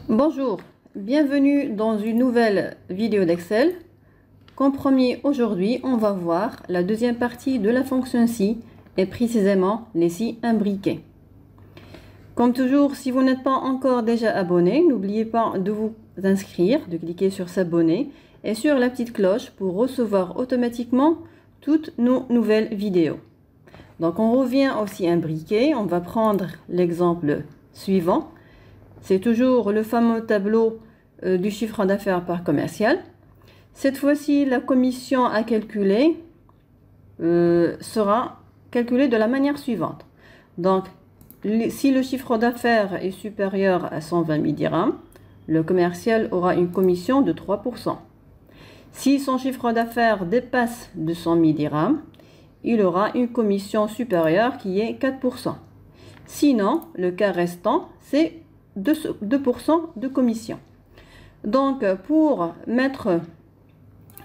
Bonjour, bienvenue dans une nouvelle vidéo d'Excel. Comme promis, aujourd'hui, on va voir la deuxième partie de la fonction si et précisément les si imbriqués. Comme toujours, si vous n'êtes pas encore déjà abonné, n'oubliez pas de vous inscrire, de cliquer sur s'abonner et sur la petite cloche pour recevoir automatiquement toutes nos nouvelles vidéos. Donc on revient au si imbriqué, on va prendre l'exemple suivant. C'est toujours le fameux tableau du chiffre d'affaires par commercial. Cette fois-ci, la commission à calculer sera calculée de la manière suivante. Donc, si le chiffre d'affaires est supérieur à 120 000 dirhams, le commercial aura une commission de 3%. Si son chiffre d'affaires dépasse 200 000 dirhams, il aura une commission supérieure qui est 4%. Sinon, le cas restant, c'est 2% de commission. Donc, pour mettre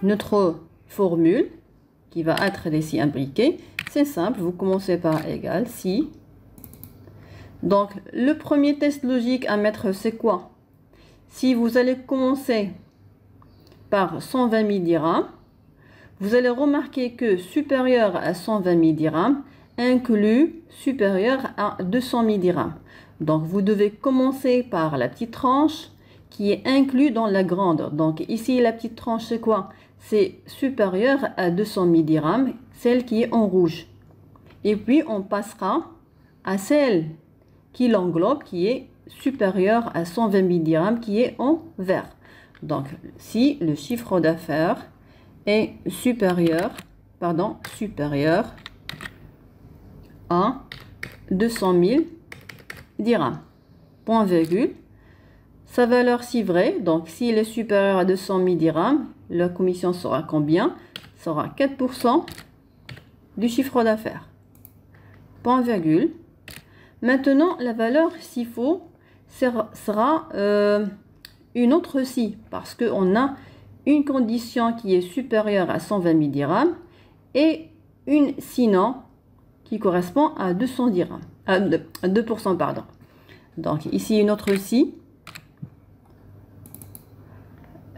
notre formule, qui va être les si imbriqués, c'est simple, vous commencez par égal si. Donc, le premier test logique à mettre, c'est quoi? Si vous allez commencer par 120 000 dirhams, vous allez remarquer que supérieur à 120 000 dirhams inclut supérieur à 200 000 dirhams. Donc, vous devez commencer par la petite tranche qui est inclue dans la grande. Donc, ici, la petite tranche, c'est quoi? C'est supérieur à 200 000 dirhams, celle qui est en rouge. Et puis, on passera à celle qui l'englobe, qui est supérieure à 120 000 dirhams, qui est en vert. Donc, si le chiffre d'affaires est supérieur à 200 000 dirhams, point virgule, sa valeur si vraie, donc s'il est supérieur à 200 000 dirhams, la commission sera combien? Sera 4% du chiffre d'affaires, point virgule. Maintenant, la valeur s'il faut sera une autre si, parce qu'on a une condition qui est supérieure à 120 000 dirhams et une sinon qui correspond à 200 dirhams, à 2%, pardon. Donc ici une autre si.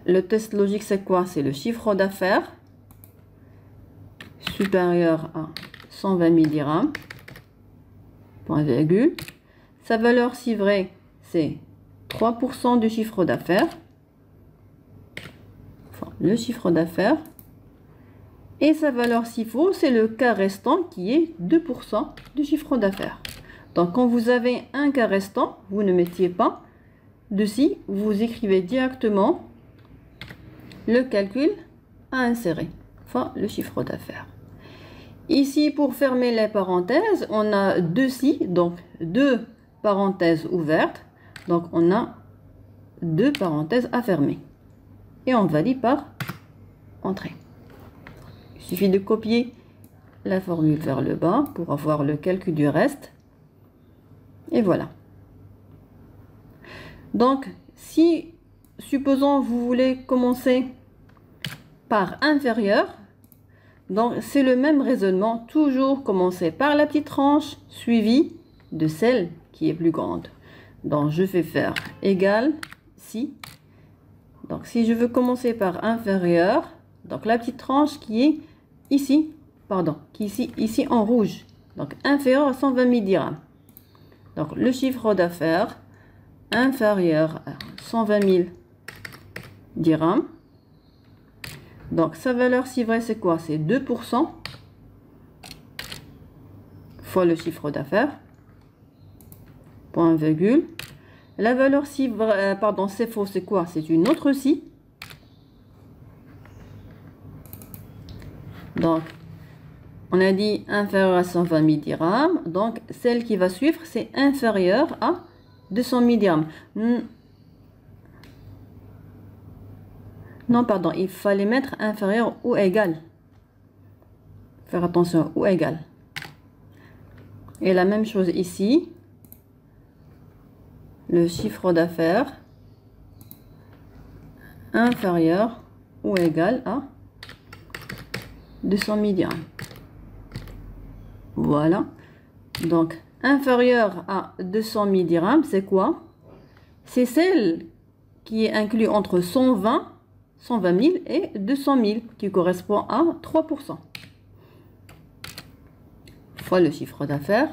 Le test logique c'est quoi? C'est le chiffre d'affaires supérieur à 120 000 dirhams, point virgule. Sa valeur si vraie c'est 3% du chiffre d'affaires, enfin le chiffre d'affaires, et sa valeur si faux c'est le cas restant qui est 2% du chiffre d'affaires. Donc quand vous avez un cas restant, vous ne mettiez pas de si, vous écrivez directement le calcul à insérer, enfin le chiffre d'affaires. Ici, pour fermer les parenthèses, on a deux si, donc deux parenthèses ouvertes, donc on a deux parenthèses à fermer. Et on valide par entrée. Il suffit de copier la formule vers le bas pour avoir le calcul du reste. Et voilà. Donc, si, supposons, vous voulez commencer par inférieur, donc c'est le même raisonnement, toujours commencer par la petite tranche suivie de celle qui est plus grande. Donc, je vais faire égal si. Donc, si je veux commencer par inférieur, donc la petite tranche qui est ici, pardon, qui est ici en rouge, donc inférieur à 120 000 dirhams. Donc, le chiffre d'affaires inférieur à 120 000 dirhams. Donc, sa valeur si vraie, c'est quoi? C'est 2% fois le chiffre d'affaires, point virgule. La valeur si vraie, pardon, c'est faux, c'est quoi? C'est une autre si. Donc, on a dit inférieur à 120 000 dirhams. Donc, celle qui va suivre, c'est inférieur à 200 000 dirhams. Non, pardon, il fallait mettre inférieur ou égal. Faire attention, ou égal. Et la même chose ici. Le chiffre d'affaires inférieur ou égal à 200 000 dirhams. Voilà. Donc, inférieur à 200 000 dirhams, c'est quoi? C'est celle qui est inclus entre 120 000 et 200 000, qui correspond à 3%. Fois le chiffre d'affaires.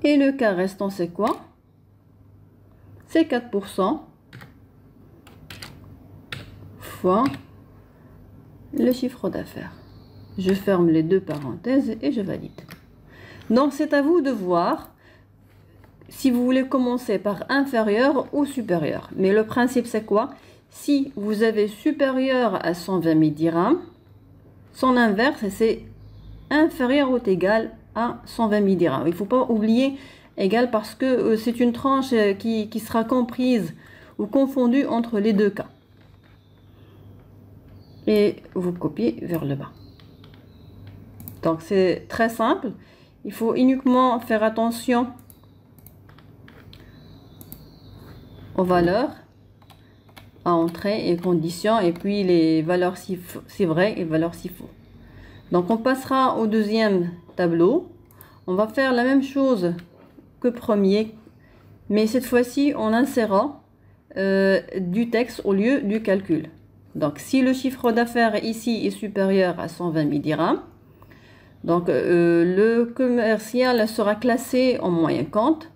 Et le cas restant, c'est quoi? C'est 4% fois le chiffre d'affaires. Je ferme les deux parenthèses et je valide. Donc, c'est à vous de voir si vous voulez commencer par inférieur ou supérieur. Mais le principe, c'est quoi? Si vous avez supérieur à 120 000 dirhams, son inverse, c'est inférieur ou égal à 120 000 dirhams. Il ne faut pas oublier égal parce que c'est une tranche qui sera comprise ou confondue entre les deux cas. Et vous copiez vers le bas. Donc, c'est très simple. Il faut uniquement faire attention aux valeurs à entrée et conditions, et puis les valeurs si vrai et valeurs si faux. Donc, on passera au deuxième tableau. On va faire la même chose que premier, mais cette fois-ci, on insérera du texte au lieu du calcul. Donc, si le chiffre d'affaires ici est supérieur à 120 000 dirhams, donc le commercial sera classé en moyen compte.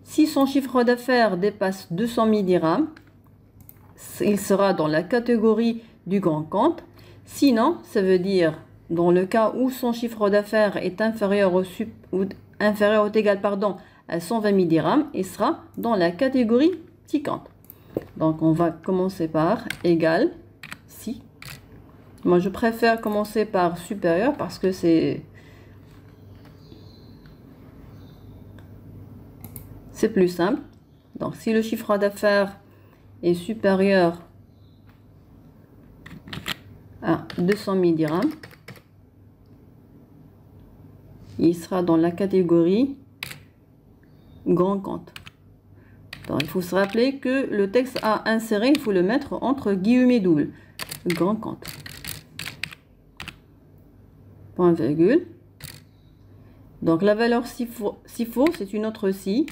Si son chiffre d'affaires dépasse 200 000 dirhams, il sera dans la catégorie du grand compte. Sinon, ça veut dire dans le cas où son chiffre d'affaires est inférieur ou égal à 120 000 dirhams, il sera dans la catégorie petit compte. Donc, on va commencer par égal. Si. Moi, je préfère commencer par supérieur parce que c'est plus simple. Donc, si le chiffre d'affaires est supérieur à 200 000 dirhams, il sera dans la catégorie grand compte. Donc, il faut se rappeler que le texte à insérer, il faut le mettre entre guillemets doubles. Grand compte. Point virgule. Donc, la valeur si faux, c'est une autre si.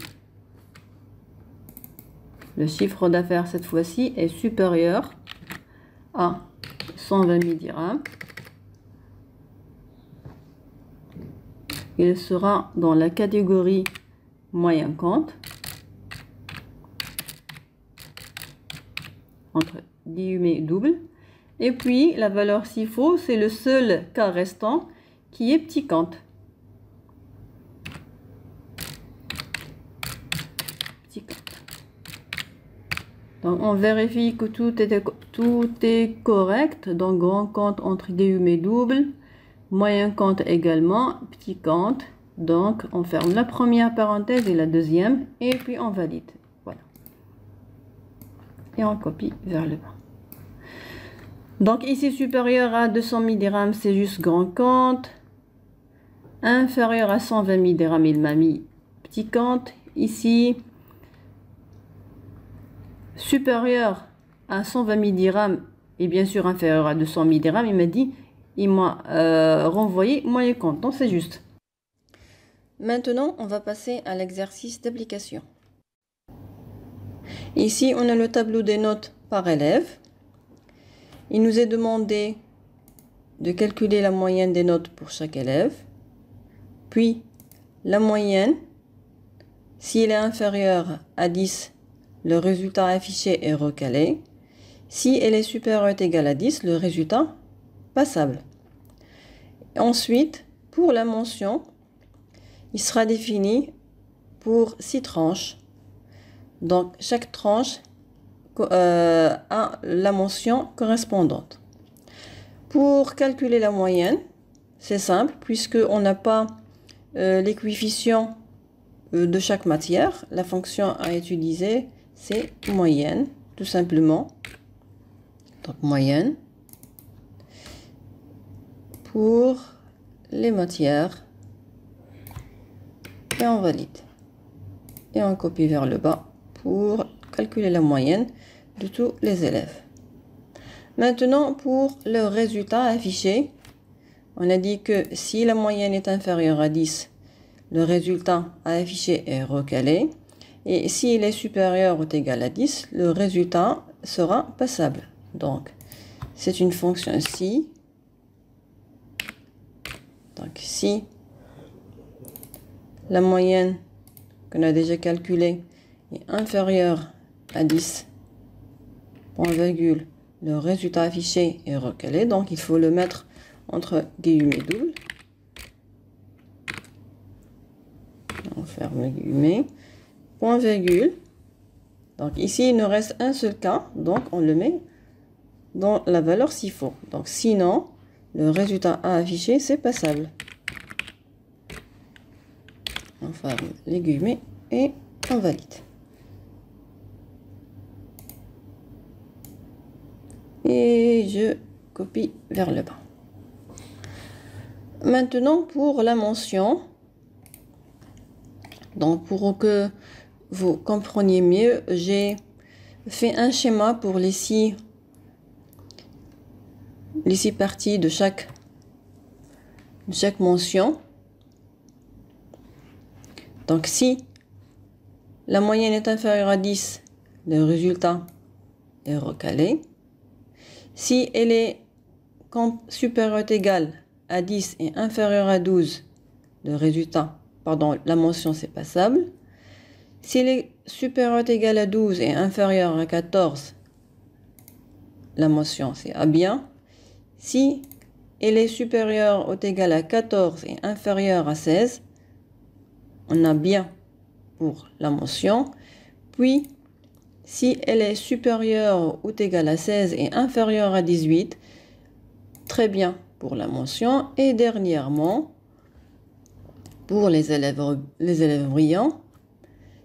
Le chiffre d'affaires, cette fois-ci, est supérieur à 120 000 dirhams. Il sera dans la catégorie moyen compte. Entre guillemets double. Et puis, la valeur si faux, c'est le seul cas restant qui est petit compte. Petit compte. Donc, on vérifie que tout est correct. Donc, grand compte entre guillemets double. Moyen compte également. Petit compte. Donc, on ferme la première parenthèse et la deuxième. Et puis, on valide. Voilà. Et on copie vers le bas. Donc, ici, supérieur à 200 000 dirhams, c'est juste grand compte. Inférieur à 120 000 dirhams, il m'a mis petit compte. Ici, supérieur à 120 000 dirhams et bien sûr inférieur à 200 000 dirhams, il m'a renvoyé moyen compte. Donc, c'est juste. Maintenant, on va passer à l'exercice d'application. Ici, on a le tableau des notes par élève. Il nous est demandé de calculer la moyenne des notes pour chaque élève. Puis, la moyenne, s'il est inférieur à 10, le résultat affiché est recalé. Si elle est supérieure ou égale à 10, le résultat passable. Ensuite, pour la mention, il sera défini pour 6 tranches. Donc, chaque tranche a la mention correspondante. Pour calculer la moyenne, c'est simple, puisqu'on n'a pas les coefficients de chaque matière. La fonction à utiliser, c'est moyenne, tout simplement. Donc, moyenne pour les matières. Et on valide. Et on copie vers le bas pour calculer la moyenne de tous les élèves. Maintenant, pour le résultat affiché, on a dit que si la moyenne est inférieure à 10, le résultat à afficher est recalé. Et s'il est supérieur ou égal à 10, le résultat sera passable. Donc, c'est une fonction si. Donc, si la moyenne qu'on a déjà calculée est inférieure à 10, point virgule, le résultat affiché est recalé. Donc, il faut le mettre entre guillemets doubles. On ferme les guillemets. Point virgule. Donc, ici, il nous reste un seul cas. Donc, on le met dans la valeur s'il faut. Donc, sinon, le résultat à afficher, c'est passable. On ferme les guillemets et on valide. Et je copie vers le bas. Maintenant, pour la mention, donc pour que vous compreniez mieux, j'ai fait un schéma pour les six parties de chaque mention. Donc, si la moyenne est inférieure à 10, le résultat est recalé. Si elle est supérieure ou égale à 10 et inférieure à 12, le résultat, la mention, c'est passable. Si elle est supérieure ou égale à 12 et inférieure à 14, la mention, c'est à bien. Si elle est supérieure ou égale à 14 et inférieure à 16, on a bien pour la mention. Puis, si elle est supérieure ou égale à 16 et inférieure à 18, très bien pour la mention. Et dernièrement, pour les élèves brillants,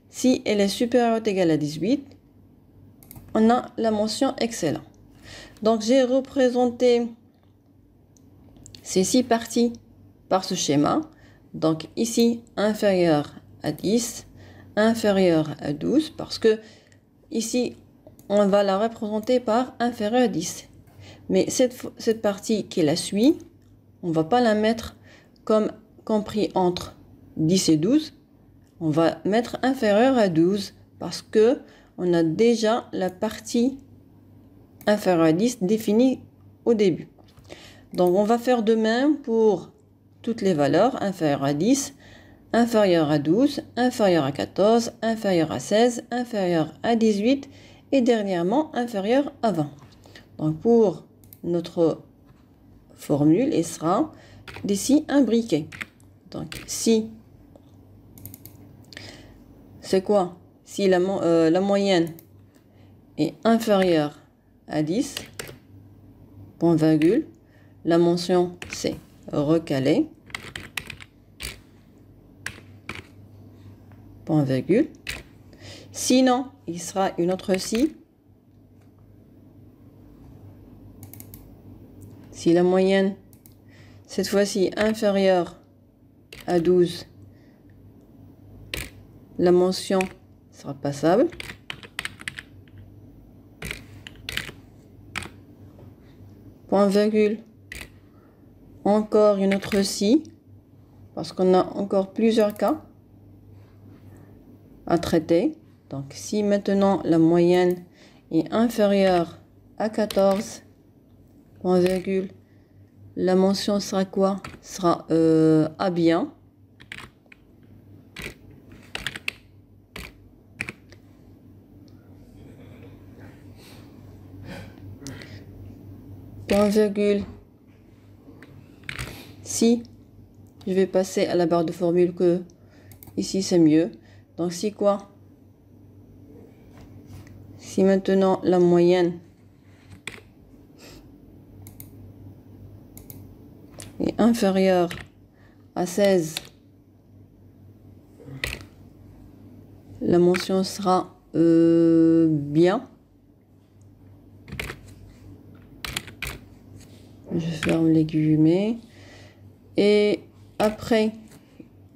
si elle est supérieure ou égale à 18, on a la mention excellent. Donc, j'ai représenté ces 6 parties par ce schéma. Donc, ici, inférieur à 10, inférieur à 12, parce que ici, on va la représenter par inférieur à 10. Mais cette partie qui la suit, on ne va pas la mettre comme compris entre 10 et 12. On va mettre inférieur à 12 parce que on a déjà la partie inférieure à 10 définie au début. Donc, on va faire de même pour toutes les valeurs inférieures à 10, inférieure à 12, inférieure à 14, inférieure à 16, inférieure à 18 et dernièrement inférieure à 20. Donc, pour notre formule, il sera d'ici un briquet. Donc, si, c'est quoi? Si la moyenne est inférieure à 10, point virgule, la mention c'est recalé, point virgule. Sinon, il sera une autre si. Si la moyenne, cette fois-ci inférieure à 12, la mention sera passable. Point virgule. Encore une autre si, parce qu'on a encore plusieurs cas à traiter. Donc, si maintenant la moyenne est inférieure à 14, point virgule, la mention sera quoi? Sera à bien. Point virgule. Si, je vais passer à la barre de formule que ici c'est mieux. Donc, si quoi? Si maintenant la moyenne est inférieure à 16, la mention sera bien. Je ferme les guillemets. Et après,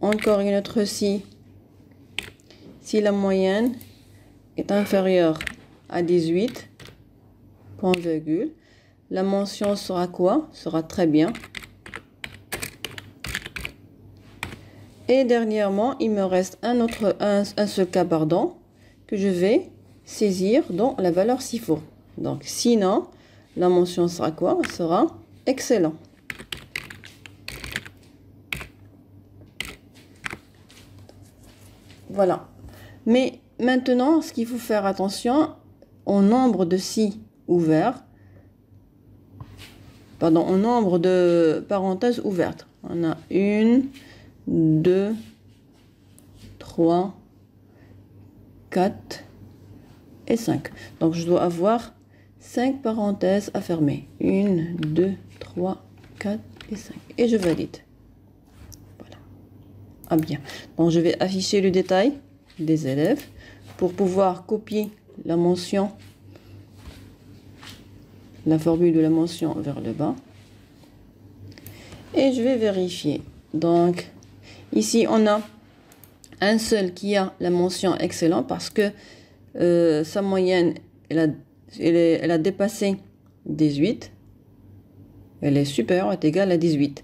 encore une autre si. Si la moyenne est inférieure à 18, point virgule, la mention sera quoi? Sera très bien. Et dernièrement, il me reste un seul cas, pardon, que je vais saisir dans la valeur s'il faut. Donc, sinon, la mention sera quoi? Sera excellent. Voilà. Mais maintenant, ce qu'il faut faire attention au nombre de si ouverts, pardon, au nombre de parenthèses ouvertes. On a 1, 2, 3, 4 et 5. Donc, je dois avoir 5 parenthèses à fermer. 1, 2, 3, 4 et 5. Et je valide. Voilà. Ah bien. Donc, je vais afficher le détail des élèves pour pouvoir copier la mention, la formule de la mention vers le bas. Et je vais vérifier. Donc, ici, on a un seul qui a la mention excellent parce que sa moyenne, elle a dépassé 18. Elle est supérieure, est égale à 18.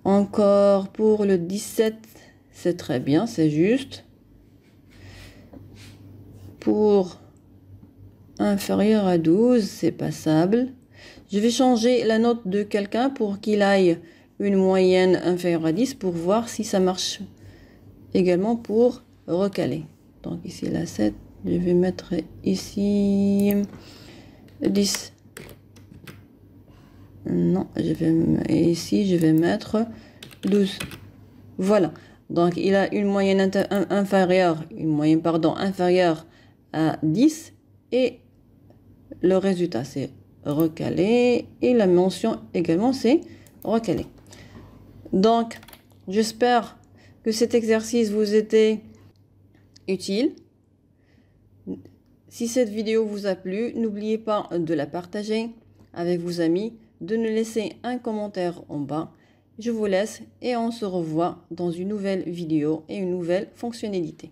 Encore pour le 17, c'est très bien, c'est juste. Pour inférieur à 12, c'est passable. Je vais changer la note de quelqu'un pour qu'il aille une moyenne inférieure à 10 pour voir si ça marche également pour recaler. Donc ici la 7, je vais mettre ici 10. Non, ici je vais mettre 12. Voilà. Donc il a une moyenne inférieure à 10 et le résultat c'est recalé et la mention également c'est recalé. Donc j'espère que cet exercice vous était utile. Si cette vidéo vous a plu, n'oubliez pas de la partager avec vos amis, de nous laisser un commentaire en bas. Je vous laisse et on se revoit dans une nouvelle vidéo et une nouvelle fonctionnalité.